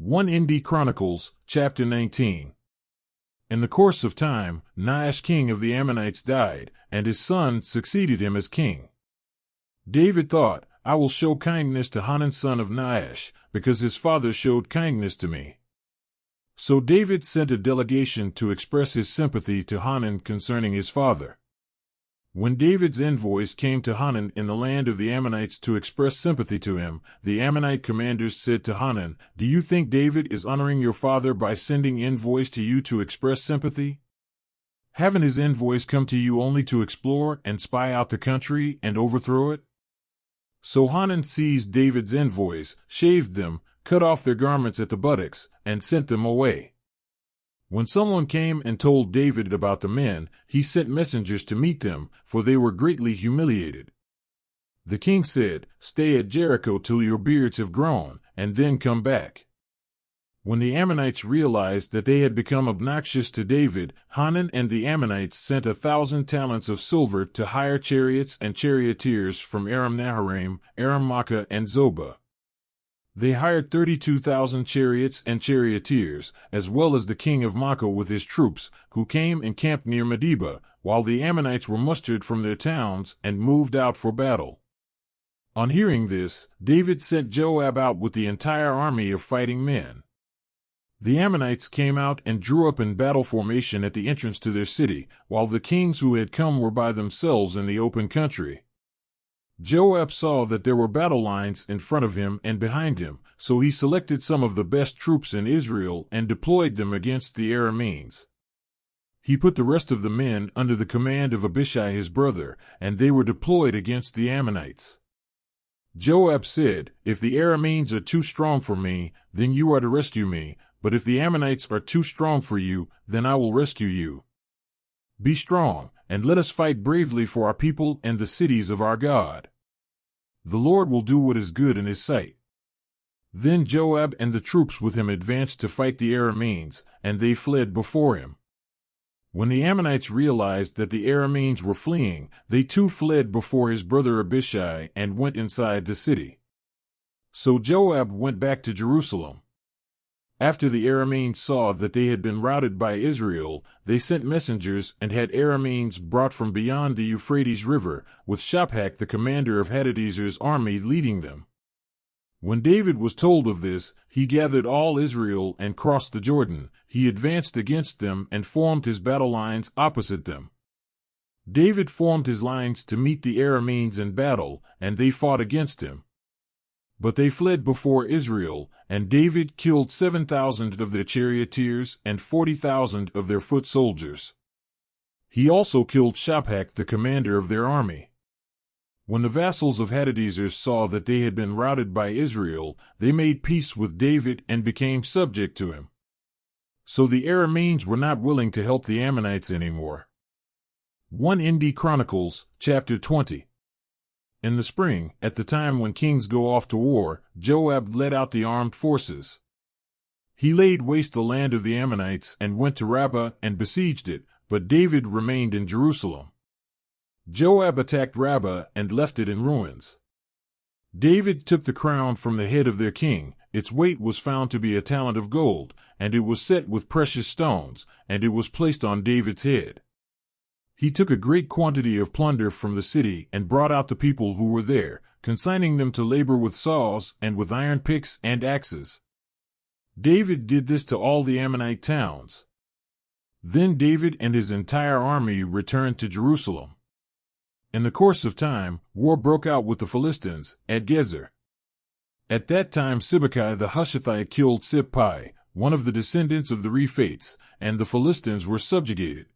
1 Chronicles, chapter 19. In the course of time, Nahash king of the Ammonites died, and his son succeeded him as king. David thought, I will show kindness to Hanan son of Nahash, because his father showed kindness to me. So David sent a delegation to express his sympathy to Hanan concerning his father. When David's envoys came to Hanan in the land of the Ammonites to express sympathy to him, the Ammonite commanders said to Hanan, Do you think David is honoring your father by sending envoys to you to express sympathy? Haven't his envoys come to you only to explore and spy out the country and overthrow it? So Hanan seized David's envoys, shaved them, cut off their garments at the buttocks, and sent them away. When someone came and told David about the men, he sent messengers to meet them, for they were greatly humiliated. The king said, Stay at Jericho till your beards have grown, and then come back. When the Ammonites realized that they had become obnoxious to David, Hanan and the Ammonites sent 1,000 talents of silver to hire chariots and charioteers from Aram-Naharaim, Aram-Makkah, and Zobah. They hired 32,000 chariots and charioteers, as well as the king of Makkah with his troops, who came and camped near Medeba, while the Ammonites were mustered from their towns and moved out for battle. On hearing this, David sent Joab out with the entire army of fighting men. The Ammonites came out and drew up in battle formation at the entrance to their city, while the kings who had come were by themselves in the open country. Joab saw that there were battle lines in front of him and behind him, so he selected some of the best troops in Israel and deployed them against the Arameans. He put the rest of the men under the command of Abishai his brother, and they were deployed against the Ammonites. Joab said, If the Arameans are too strong for me, then you are to rescue me, but if the Ammonites are too strong for you, then I will rescue you. Be strong, and let us fight bravely for our people and the cities of our God. The Lord will do what is good in his sight. Then Joab and the troops with him advanced to fight the Arameans, and they fled before him. When the Ammonites realized that the Arameans were fleeing, they too fled before his brother Abishai and went inside the city. So Joab went back to Jerusalem. After the Arameans saw that they had been routed by Israel, they sent messengers and had Arameans brought from beyond the Euphrates River, with Shaphat the commander of Hadadezer's army leading them. When David was told of this, he gathered all Israel and crossed the Jordan. He advanced against them and formed his battle lines opposite them. David formed his lines to meet the Arameans in battle, and they fought against him. But they fled before Israel, and David killed 7,000 of their charioteers and 40,000 of their foot soldiers. He also killed Shaphat the commander of their army. When the vassals of Hadadezer saw that they had been routed by Israel, they made peace with David and became subject to him. So the Arameans were not willing to help the Ammonites anymore. 1 Chronicles, chapter 20. In the spring, at the time when kings go off to war, Joab led out the armed forces. He laid waste the land of the Ammonites and went to Rabbah and besieged it, but David remained in Jerusalem. Joab attacked Rabbah and left it in ruins. David took the crown from the head of their king. Its weight was found to be a talent of gold, and it was set with precious stones, and it was placed on David's head. He took a great quantity of plunder from the city and brought out the people who were there, consigning them to labor with saws and with iron picks and axes. David did this to all the Ammonite towns. Then David and his entire army returned to Jerusalem. In the course of time, war broke out with the Philistines at Gezer. At that time Sibbecai the Hushathite killed Sibpai, one of the descendants of the Rephates, and the Philistines were subjugated.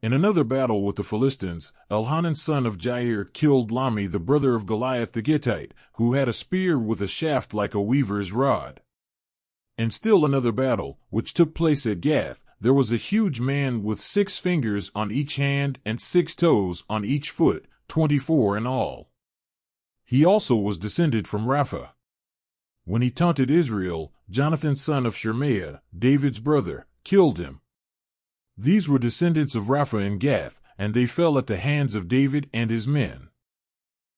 In another battle with the Philistines, Elhanan son of Jair killed Lami the brother of Goliath the Gittite, who had a spear with a shaft like a weaver's rod. In still another battle, which took place at Gath, there was a huge man with 6 fingers on each hand and 6 toes on each foot, 24 in all. He also was descended from Rapha. When he taunted Israel, Jonathan son of Shemaiah, David's brother, killed him. These were descendants of Rapha in Gath, and they fell at the hands of David and his men.